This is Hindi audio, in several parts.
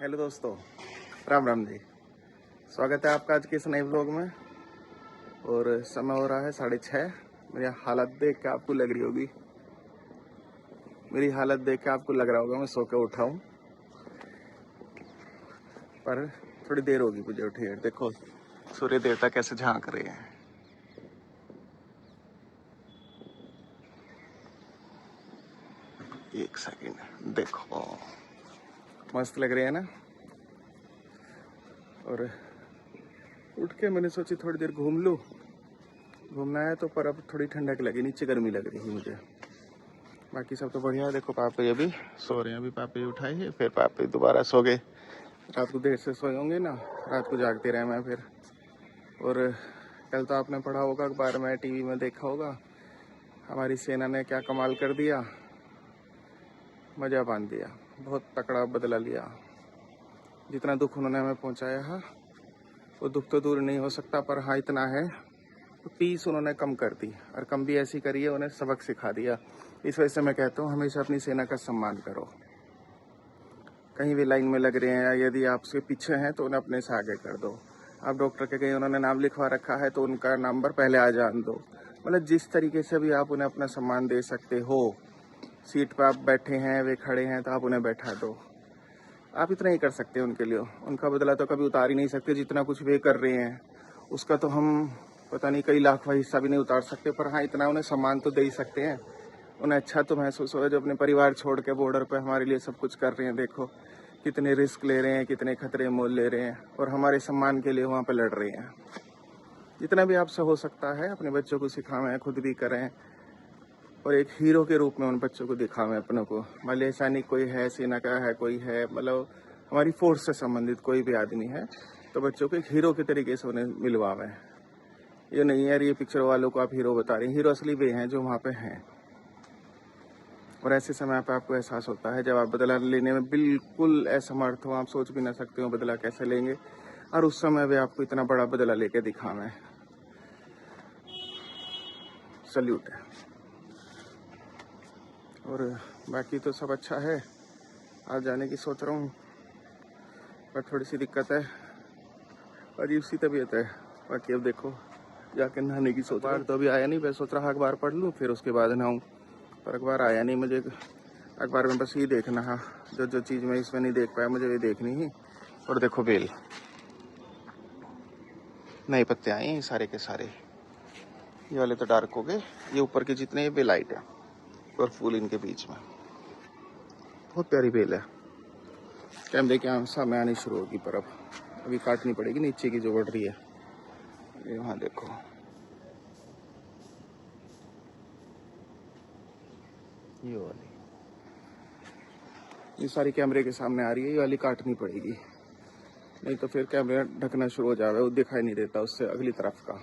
हेलो दोस्तों, राम राम जी। स्वागत है आपका आज के इस नए व्लॉग में। और समय हो रहा है 6:30। मेरी हालत देख के आपको लग रही होगी, लग रहा होगा मैं सो के उठा हूँ, पर थोड़ी देर होगी मुझे उठे। देखो सूर्य देवता कैसे झांक रहे हैं। एक सेकंड, देखो मस्त लग रहे हैं ना। और उठ के मैंने सोची थोड़ी देर घूम लूँ। घूमना है तो, पर अब थोड़ी ठंडक लगी, नीचे गर्मी लग रही है मुझे। बाकी सब तो बढ़िया है। देखो पापा अभी सो रहे हैं, अभी पापा उठाए हैं, फिर पापा दोबारा सो गए। रात को देर से सोए होंगे ना, रात को जागते रहे मैं फिर। और कल तो आपने पढ़ा होगा अखबार में, टीवी में देखा होगा, हमारी सेना ने क्या कमाल कर दिया, मजा बांध दिया, बहुत तकड़ा बदला लिया। जितना दुख उन्होंने हमें पहुंचाया है वो दुख तो दूर नहीं हो सकता, पर हाँ इतना है तो पीस उन्होंने कम कर दी, और कम भी ऐसी करी है, उन्हें सबक सिखा दिया। इस वजह से मैं कहता हूँ हमेशा अपनी सेना का सम्मान करो। कहीं भी लाइन में लग रहे हैं या यदि आपसे पीछे हैं तो उन्हें अपने से आगे कर दो। आप डॉक्टर के कहीं उन्होंने नाम लिखवा रखा है तो उनका नंबर पहले आ जान दो। मतलब जिस तरीके से भी आप उन्हें अपना सम्मान दे सकते हो। सीट पर आप बैठे हैं, वे खड़े हैं, तो आप उन्हें बैठा दो। आप इतना ही कर सकते हैं उनके लिए। उनका बदला तो कभी उतार ही नहीं सकते, जितना कुछ वे कर रहे हैं उसका तो हम पता नहीं कई लाखवां हिस्सा भी नहीं उतार सकते, पर हाँ इतना उन्हें सम्मान तो दे ही सकते हैं। उन्हें अच्छा तो महसूस हो जो अपने परिवार छोड़ के बॉर्डर पे हमारे लिए सब कुछ कर रहे हैं। देखो कितने रिस्क ले रहे हैं, कितने खतरे मोल ले रहे हैं, और हमारे सम्मान के लिए वहाँ पे लड़ रहे हैं। जितना भी आपसे हो सकता है अपने बच्चों को सिखावें, खुद भी करें, और एक हीरो के रूप में उन बच्चों को दिखावें अपनों को। मान लिया सैनिक कोई है, सेना का है कोई है, मतलब हमारी फोर्स से संबंधित कोई भी आदमी है, तो बच्चों को एक हीरो के तरीके से उन्हें मिलवावें। ये नहीं यार ये पिक्चर वालों को आप हीरो बता रहे हैं, हीरो असली वे हैं जो वहाँ पे हैं। और ऐसे समय पे आपको एहसास होता है जब आप बदला लेने में बिल्कुल असमर्थ हो, आप सोच भी ना सकते हो बदला कैसे लेंगे, और उस समय वे आपको इतना बड़ा बदला लेके दिखावें। सल्यूट है। और बाकी तो सब अच्छा है। आज जाने की सोच रहा हूँ, पर थोड़ी सी दिक्कत है, अजीब सी तबीयत है। बाकी अब देखो जाके नहाने की सोच रहा हूँ। तो अभी आया नहीं, मैं सोच रहा अखबार पढ़ लूँ फिर उसके बाद नहाऊँ, पर अखबार आया नहीं। मुझे अखबार में बस ये देखना है, जो चीज़ मैं इसमें नहीं देख पाया मुझे ये देखनी ही। और देखो बेल, नए पत्ते आए हैं सारे के सारे। ये वाले तो डार्क हो गए, ये ऊपर के जितने ये लाइट है, और फूल इनके बीच में। बहुत प्यारी बेल है। कैमरे के सामने आनी शुरू होगी, पर अब अभी काटनी पड़ेगी नीचे की जो बढ़ रही है। ये वहाँ देखो, ये वाली, ये सारी कैमरे के सामने आ रही है, ये वाली काटनी पड़ेगी, नहीं तो फिर कैमरा ढकना शुरू हो जाएगा, वो दिखाई नहीं देता उससे अगली तरफ का।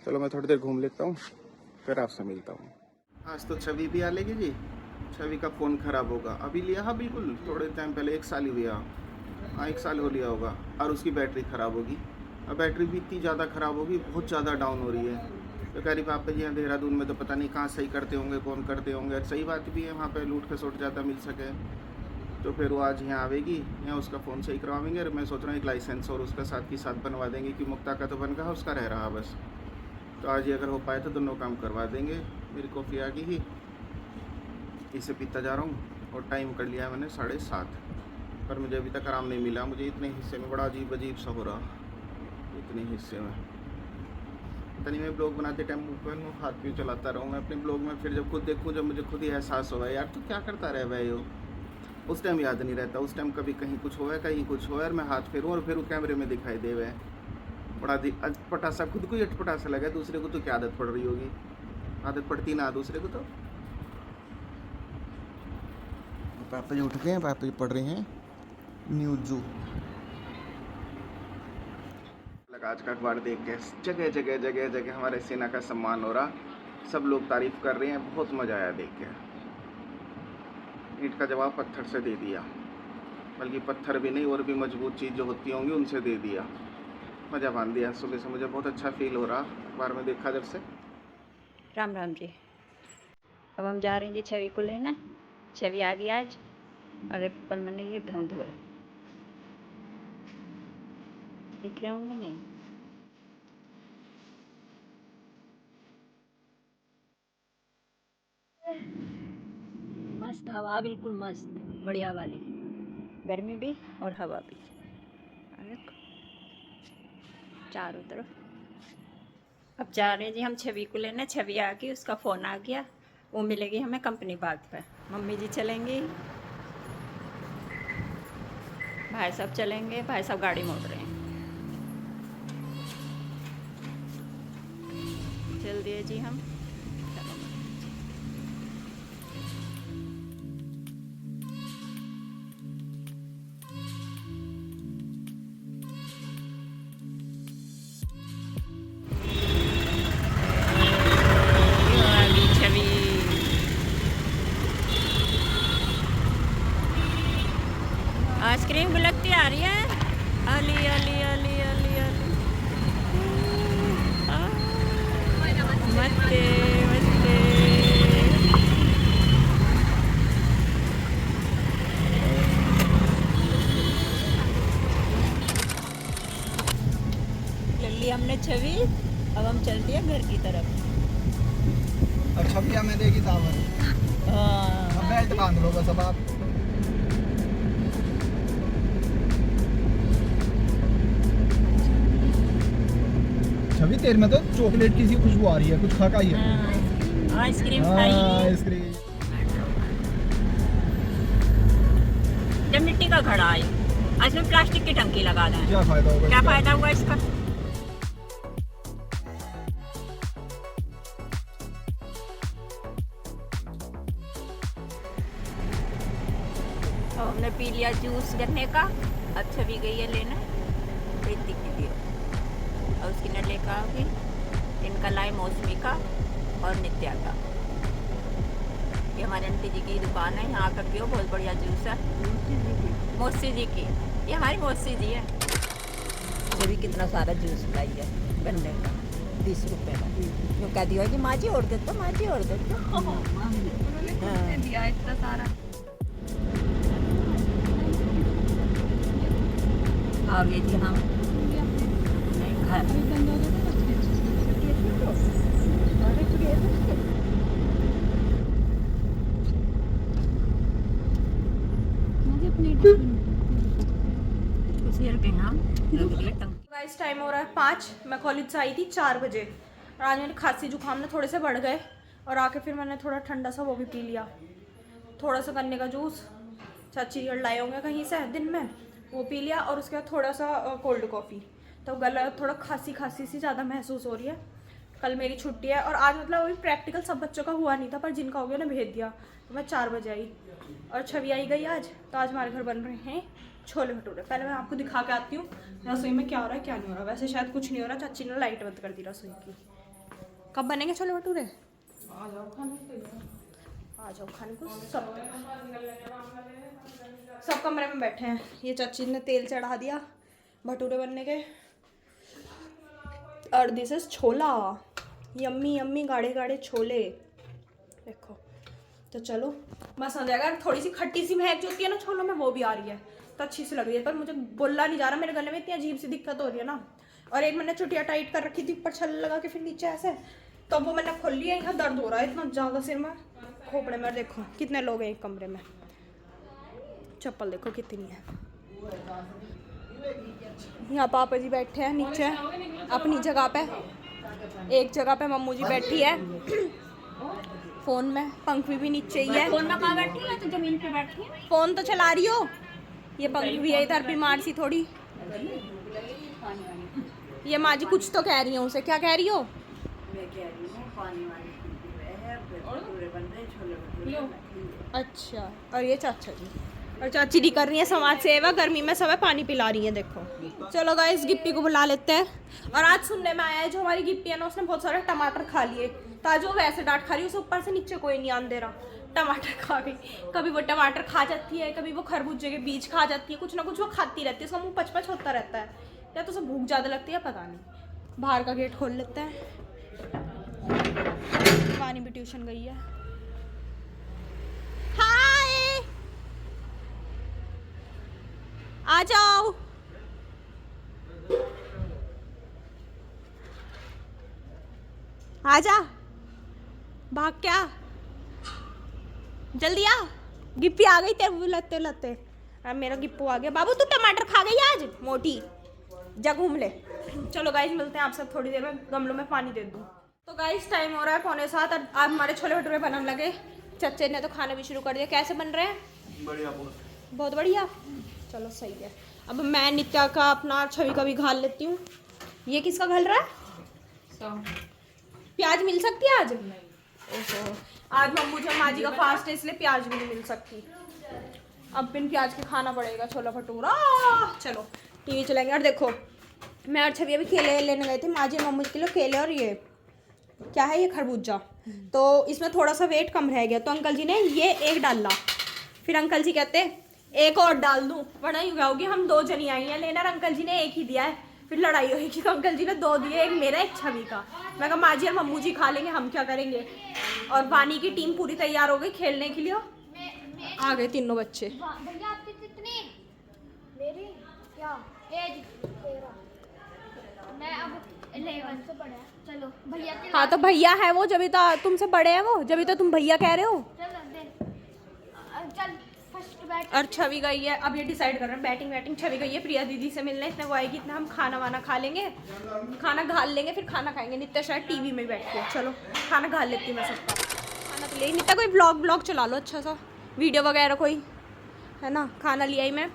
चलो मैं थोड़ी देर घूम लेता हूँ, फिर आपसे मिलता हूँ। आज तो छवि भी आ लेगी जी। छवि का फ़ोन ख़राब होगा, अभी लिया है बिल्कुल थोड़े टाइम पहले, 1 साल ही हुआ। हाँ 1 साल हो लिया होगा, और उसकी बैटरी ख़राब होगी। और बैटरी भी इतनी ज़्यादा ख़राब होगी, बहुत ज़्यादा डाउन हो रही है। तो कह रही पापा जी यहाँ देहरादून में तो पता नहीं कहाँ सही करते होंगे, कौन करते होंगे। सही बात भी है, वहाँ पे लूट के सोट ज़्यादा मिल सके। तो फिर वो आज यहाँ आवेगी, यहाँ उसका फ़ोन सही करवाएंगे। और मैं सोच रहा हूँ एक लाइसेंस और उसका साथ ही साथ बनवा देंगे, कि मुक्ता का तो बन रहा, उसका रह रहा बस। तो आज ये अगर हो पाए तो दोनों काम करवा देंगे। मेरी कॉफ़ी आ गई ही, इसे पीता जा रहा हूँ, और टाइम कर लिया है मैंने 7:30, पर मुझे अभी तक आराम नहीं मिला। मुझे इतने हिस्से में बड़ा अजीब अजीब सा हो रहा, इतने हिस्से में पता नहीं। मैं ब्लॉग बनाते टाइम ऊपर हाथ भी चलाता रहूँ मैं अपने ब्लॉग में, फिर जब खुद देखूँ, जब मुझे खुद ही एहसास होगा यार तो क्या करता रहे भाई हो, उस टाइम याद नहीं रहता। उस टाइम कभी कहीं कुछ हो है, कहीं कुछ हो है, और मैं हाथ फेरूँ और फिर वो कैमरे में दिखाई दे वह बड़ा अटपटा सा, खुद को ही अटपटा सा लगा, दूसरे को तो क्या आदत पड़ रही होगी। आदत पड़ती ना दूसरे को। तो पापा जी उठ गए हैं, पापा जी पढ़ रहे हैं न्यूज़। लगा आज का अखबार देख के, जगह जगह जगह जगह हमारे सेना का सम्मान हो रहा, सब लोग तारीफ कर रहे हैं, बहुत मज़ा आया देख के। ईंट का जवाब पत्थर से दे दिया, बल्कि पत्थर भी नहीं और भी मजबूत चीज़ जो होती होंगी उनसे दे दिया। मज़ा बांध दिया। सुबह से मुझे बहुत अच्छा फील हो रहा, अखबार में देखा जब से। राम राम जी। अब हम जा रहे हैं जी छवि को लेना। छवि आ गई आज, और एप्पल मैंने ये धुंध निकले होंगे नहीं। मस्त हवा, बिल्कुल मस्त, बढ़िया वाली। गर्मी भी और हवा भी, देखो चारों तरफ। अब जा रहे हैं जी हम छवि को लेने। छवि आ गई, उसका फ़ोन आ गया, वो मिलेगी हमें कंपनी बाग पे। मम्मी जी चलेंगी, भाई साहब चलेंगे, भाई साहब गाड़ी मोड़ रहे हैं। चल दिए जी हम। चलो छवि आइसक्रीम गुलकती आ रही है। अली अली अली अली अली मस्ते मस्ते। ले ली हमने छवि, अब हम चलते हैं घर की तरफ। अच्छा भैया मैं देगी सावर। अब बेल्ट बांध लो बस अब आप। छवि तेरे में तो चॉकलेट की सी खुशबू आ रही है, कुछ खा का ही है। आइसक्रीम खाई। आइसक्रीम। जब मिट्टी का घड़ा है, आज में प्लास्टिक की टंकी लगा दें, क्या फायदा होगा? क्या फायदा हुआ इसका? तो हमने पी लिया जूस गन्ने का। अब छवि गई है लेने प्रीति के लिए, और उसकी ने लेकर आ गई। इनका लाए मौसमी का और नित्या का। ये हमारे आंटी जी की दुकान है, यहाँ का पियो, बहुत बढ़िया जूस है। मौसी जी की, ये हमारी मौसी जी है। छवि कितना सारा जूस लाई है गन्ने का, 20 रुपए का। तो कह दिया कि माँ जी और दे दो, माँ जी और दे दो। उन्होंने दिया इतना सारा। आ गए थी हम घर। गाइस टाइम हो रहा है 5। मैं कॉलेज से आई थी 4 बजे, और आज मेरी खांसी जुकाम ना थोड़े से बढ़ गए, और आके फिर मैंने थोड़ा ठंडा सा वो भी पी लिया, थोड़ा सा गन्ने का जूस चाची लाए होंगे कहीं से दिन में, वो पी लिया। और उसके बाद थोड़ा सा कोल्ड कॉफ़ी। तो गला थोड़ा खांसी खांसी सी ज़्यादा महसूस हो रही है। कल मेरी छुट्टी है, और आज मतलब अभी प्रैक्टिकल सब बच्चों का हुआ नहीं था, पर जिनका हो गया ना भेज दिया। तो मैं 4 बजे आई, और छवि आई गई आज। तो आज हमारे घर बन रहे हैं छोले भटूरे। पहले मैं आपको दिखा के आती हूँ रसोई में क्या हो रहा है क्या नहीं हो रहा। वैसे शायद कुछ नहीं हो रहा, चाची ने लाइट बंद कर दी रसोई की। कब बनेंगे छोले भटूरे? आ जाओ खाने को। सब कमरे में बैठे हैं। ये चाची ने तेल चढ़ा दिया भटूरे बनने के। और this is chhola, yummy yummy गाढ़े गाढ़े छोले, देखो। तो चलो मस्त हो जाएगा। थोड़ी सी खट्टी सी महक जो होती है ना छोलों में, वो भी आ रही है, तो अच्छी सी लग रही है। पर मुझे बोलना नहीं जा रहा, मेरे गले में इतनी अजीब सी दिक्कत हो रही है ना। और एक मैंने चुटिया टाइट कर रखी थी ऊपर छल्ले लगा के, फिर नीचे ऐसे, तो वो मैंने खोल लिया। यहाँ दर्द हो रहा है इतना ज़्यादा सिर में, खोपड़े में। देखो कितने लोग हैं एक कमरे में। चप्पल देखो कितनी है। यहाँ पापा जी बैठे हैं नीचे अपनी जगह पे, एक जगह पे मम्मू जी बैठी है फोन में। पंखवी भी नीचे ही है। फोन में कहाँ बैठी है? तो जमीन पे बैठी है। फोन तो चला रही हो। ये पंखवी है इधर बीमार सी थोड़ी। ये माँ जी कुछ तो कह रही हो उसे, क्या कह रही हो? मैं कह रही हूँ पानी वाली है, भटूरे बन रहे, छोले भटूरे। अच्छा, और ये चाचा जी और चाची जी कर रही है समाज सेवा। गर्मी में सब पानी पिला रही है, देखो। चलो गाइस गिप्पी को बुला लेते हैं। और आज सुनने में आया है जो हमारी गिप्पी है ना, उसने बहुत सारे टमाटर खा लिए। तो आज वो वैसे डांट खा रही है, उसे ऊपर से नीचे कोई नहीं आन दे रहा। टमाटर खा गई, कभी वो टमाटर खा जाती है, कभी वो खरबूजे के बीज खा जाती है, कुछ ना कुछ वो खाती रहती है। उसका मुँह पच होता रहता है, या तो उसे भूख ज़्यादा लगती है, पता नहीं। बाहर का गेट खोल लेते हैं। पानी भी ट्यूशन गई है। हाय, आ जाओ। आजा, भाग क्या, जल्दी आ। गिप्पी आ गई तेरे लत्ते लत्ते। अब मेरा गिप्पू आ गया। बाबू तू टमाटर खा गई आज मोटी, जा घूम ले। चलो गाइस मिलते हैं आपसे थोड़ी देर में, गमलों में पानी दे दूँ। तो गाइस टाइम हो रहा है 6:45 और आज हमारे छोले भटूरे बनने लगे। चच्चे ने तो खाना भी शुरू कर दिया। कैसे बन रहे हैं? बढ़िया, बहुत बढ़िया। चलो सही है। अब मैं नित्या का अपना छवि का भी घाल लेती हूँ। ये किसका घल रहा है? प्याज मिल सकती है आज? ओहो, आज मम्मू जी माँ जी का फास्ट है इसलिए प्याज भी नहीं मिल सकती। अब बिन प्याज के खाना पड़ेगा छोला भटूरा। चलो टीवी चलाएंगे। और देखो मैं और छवि अभी केले लेने गए थे माँ जी मम्मू जी के लिए। केले और ये क्या है, ये खरबूजा। तो इसमें थोड़ा सा वेट कम रह गया तो अंकल जी ने ये एक डाला। फिर अंकल जी कहते एक और डाल दूँ, वरना यूँ होगी हम 2 जनी आई हैं लेना, अंकल जी ने एक ही दिया है। फिर लड़ाई होगी तो अंकल जी ने 2 दिए, एक मेरा एक छवि का। मैं कहा माँ जी और मम्मू जी खा लेंगे, हम क्या करेंगे। और वानी की टीम पूरी तैयार हो गई खेलने के लिए। आ गए तीनों बच्चे। भैया आपकी कितनी? मेरी क्या एज? 13। मैं अब 11 से बड़ा है। चलो भैया के हाँ तो भैया है वो, जब तो तुमसे बड़े हैं वो, जब तो तुम भैया कह रहे हो। चल दे, चल फर्स्ट बैट। और छवि गई है, अब ये डिसाइड कर रहे हैं बैटिंग। छवि गई है प्रिया दीदी से मिलने, इतने वो आएगी इतना हम खाना वाना खा लेंगे, खाना घाल लेंगे, फिर खाना खाएंगे। नित्या शायद टीवी में बैठ के। चलो खाना घाल लेती हूँ मैं सबका। खाना तो ले नित्या, कोई ब्लॉग चला लो अच्छा सा, वीडियो वगैरह कोई है ना। खाना लिया ही मैं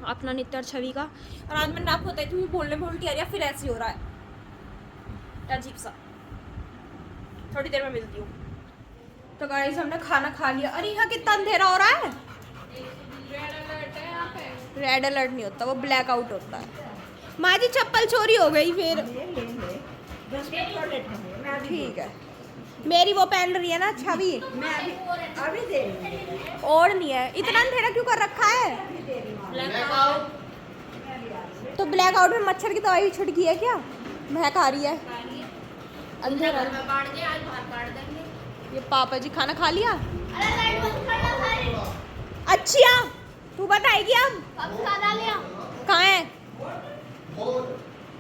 अपना नित्या और छवि का। और आज मैंने आपको बताई थी बोलने में उल्टी आ रही है, फिर ऐसे हो रहा है अजीब सा। थोड़ी देर में मिलती हूँ। तो गाइस हमने खाना खा लिया। अरे यहाँ कितना अंधेरा हो रहा है। रेड अलर्ट नहीं होता, वो ब्लैक आउट होता है। माँ जी चप्पल चोरी हो गई फिर। ठीक है, मेरी वो पहन रही है ना छवि। अभी दे और नहीं है, इतना अंधेरा क्यों कर रखा है? तो ब्लैक आउट में मच्छर की दवाई भी छुट गई है क्या? महक आ रही है अंधेरा। ये पापा जी खाना खा लिया। अच्छा तू बताएगी अब खाना लिया। कहाँ है?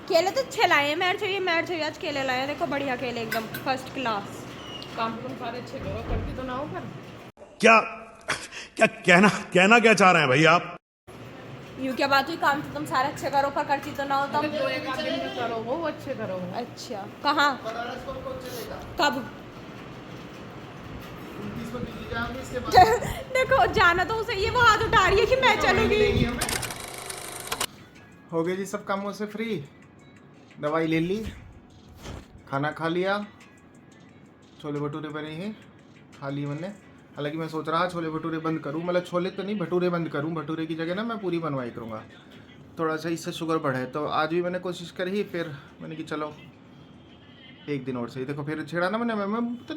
केले तो अच्छे लाए हैं। मैर चाहिए आज केले लाए हैं। देखो बढ़िया केले एकदम फर्स्ट क्लास। काम तुम सारे अच्छे करो, करती तो ना हो पर। क्या क्या कहना क्या चाह रहे हैं भाई आप? यूँ क्या बात हुई, काम तो तुम सारे अच्छे करो पर करती तो ना हो तुम। जो एक आध दिन में करो वो अच्छे करो। अच्छा कहाँ कब? देखो जाना तो उसे, ये वो हाथ उठा रही है कि मैं चलूंगी। हो गए जी सब कामों से फ्री। दवाई ले ली, खाना खा लिया, छोले भटूरे बने हैं खा लिए मैंने। हालांकि मैं सोच रहा छोले भटूरे बंद करूं, मतलब छोले तो नहीं भटूरे बंद करूं। भटूरे की जगह ना मैं पूरी बनवाई करूंगा, थोड़ा सा इससे शुगर बढ़े। तो आज भी मैंने कोशिश करी, फिर मैंने कि चलो एक दिन और सही। देखो फिर छेड़ा ना मैं पता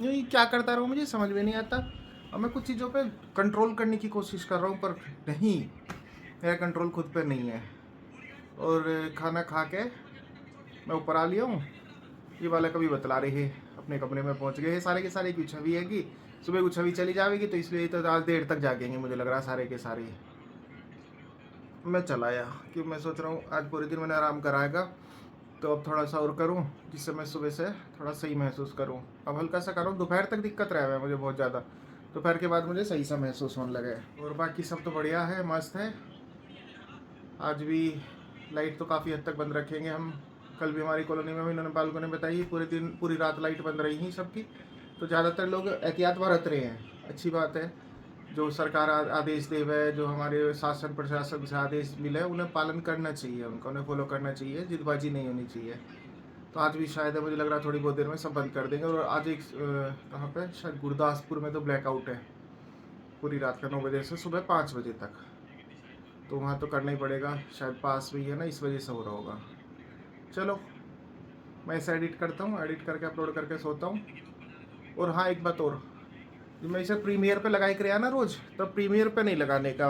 नहीं क्या करता रहूँ, मुझे समझ में नहीं आता। और मैं कुछ चीज़ों पे कंट्रोल करने की कोशिश कर रहा हूँ पर नहीं, मेरा कंट्रोल खुद पे नहीं है। और खाना खा के मैं ऊपर आ लिया हूँ। ये वाला कभी बतला रहे हैं, अपने कमरे में पहुँच गए हैं। सारे के सारे की छवि है कि सुबह को छवि चली जाएगी, तो इसलिए तो आज देर तक जागेंगे मुझे लग रहा है सारे के सारे। मैं चलाया क्योंकि मैं सोच रहा हूँ आज पूरे दिन मैंने आराम कराएगा, तो अब थोड़ा सा और करूँ जिससे मैं सुबह से थोड़ा सही महसूस करूँ। अब हल्का सा करूँ, दोपहर तक दिक्कत रहा है मुझे बहुत ज़्यादा, दोपहर के बाद मुझे सही सा महसूस होने लगे। और बाकी सब तो बढ़िया है, मस्त है। आज भी लाइट तो काफ़ी हद तक बंद रखेंगे हम। कल भी हमारी कॉलोनी में इन्होंने बालकों ने बताई पूरी रात लाइट बंद रही ही सबकी। तो ज़्यादातर लोग एहतियात बरत रहे हैं, अच्छी बात है। जो सरकार आदेश दे हुए, जो हमारे शासन प्रशासन से आदेश मिले, उन्हें पालन करना चाहिए, उन्हें फॉलो करना चाहिए, जिदबाजी नहीं होनी चाहिए। तो आज भी शायद मुझे लग रहा है थोड़ी बहुत देर में सब बंद कर देंगे। और आज एक कहाँ पे शायद गुरदासपुर में तो ब्लैकआउट है पूरी रात का 9 बजे से सुबह 5 बजे तक। तो वहाँ तो करना ही पड़ेगा, शायद पास में ही है ना, इस वजह से हो रहा होगा। चलो मैं इसे एडिट करता हूँ, एडिट करके अपलोड करके सोता हूँ। और हाँ एक बात और, मैं इसे प्रीमियर पे लगाई कर ना रोज़, तो प्रीमियर पे नहीं लगाने का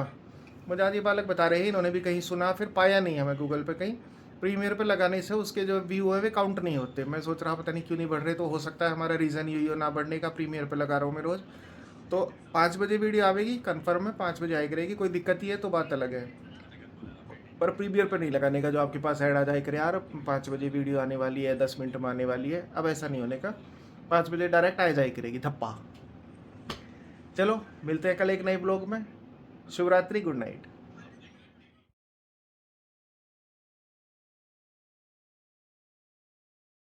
मुझे आज ये बालक बता रहे हैं। इन्होंने भी कहीं सुना, फिर पाया नहीं है मैं गूगल पे कहीं। प्रीमियर पे लगाने से उसके जो व्यू है वे काउंट नहीं होते। मैं सोच रहा पता नहीं क्यों नहीं बढ़ रहे, तो हो सकता है हमारा रीज़न यही हो ना बढ़ने का। प्रीमियर पे लगा रहा हूँ मैं रोज़। तो 5 बजे वीडियो आएगी, कन्फर्म है 5 बजे आएगी रहेगी। कोई दिक्कत ही है तो बात अलग है। पर प्रीमियर पे नहीं लगाने का जो आपके पास ऐड आ जाए करे यार 5 बजे वीडियो आने वाली है, 10 मिनट में आने वाली है। अब ऐसा नहीं होने का, 5 बजे डायरेक्ट आ जाए करेगी धप्पा। चलो मिलते हैं कल एक नए ब्लॉग में। शुभ रात्रि, गुड नाइट।